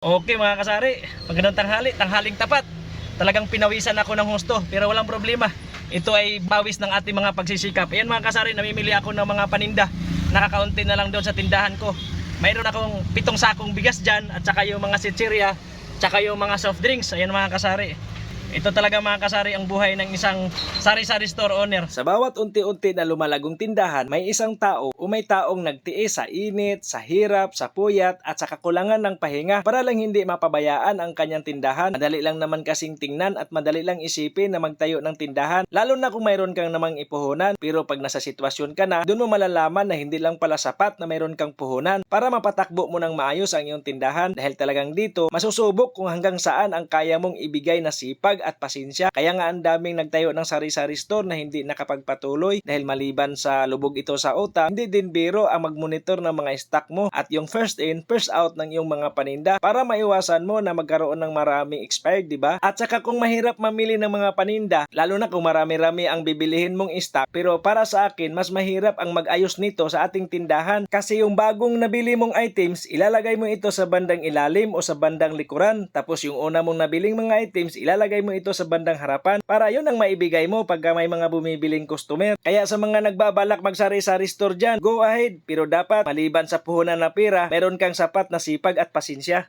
Okay mga kasari, magandang tanghali, tanghaling tapat. Talagang pinawisan ako ng husto, pero walang problema. Ito ay bawis ng ating mga pagsisikap. Ayan mga kasari, namimili ako ng mga paninda. Nakakaunti na lang doon sa tindahan ko. Mayroon akong 7 sakong bigas dyan, at saka yung mga sitsirya, tsaka yung mga soft drinks. Ayan mga kasari. Ito talaga mga kasari ang buhay ng isang sari-sari store owner. Sa bawat unti-unti na lumalagong tindahan, may isang tao o may taong nagtiis sa init, sa hirap, sa puyat at sa kakulangan ng pahinga para lang hindi mapabayaan ang kanyang tindahan. Madali lang naman kasing tingnan at madali lang isipin na magtayo ng tindahan, lalo na kung mayroon kang namang ipuhunan. Pero pag nasa sitwasyon ka na, doon mo malalaman na hindi lang pala sapat na mayroon kang puhunan para mapatakbo mo ng maayos ang iyong tindahan, dahil talagang dito masusubok kung hanggang saan ang kaya mong ibigay na sipag at pasensya. Kaya nga ang daming nagtayo ng sari-sari store na hindi nakapagpatuloy dahil maliban sa lubog ito sa utang, hindi din biro ang magmonitor ng mga stock mo at yung first in, first out ng iyong mga paninda para maiwasan mo na magkaroon ng maraming expired, di ba? At saka kung mahirap mamili ng mga paninda, lalo na kung marami-rami ang bibilihin mong stock, pero para sa akin, mas mahirap ang mag-ayos nito sa ating tindahan kasi yung bagong nabili mong items, ilalagay mo ito sa bandang ilalim o sa bandang likuran. Tapos yung una mong nabiling mga items, ilalagay mo ito sa bandang harapan para yun ang maibigay mo pagka may mga bumibiling customer. Kaya sa mga nagbabalak magsari-sari store dyan, go ahead, pero dapat maliban sa puhunan na pera, meron kang sapat na sipag at pasensya.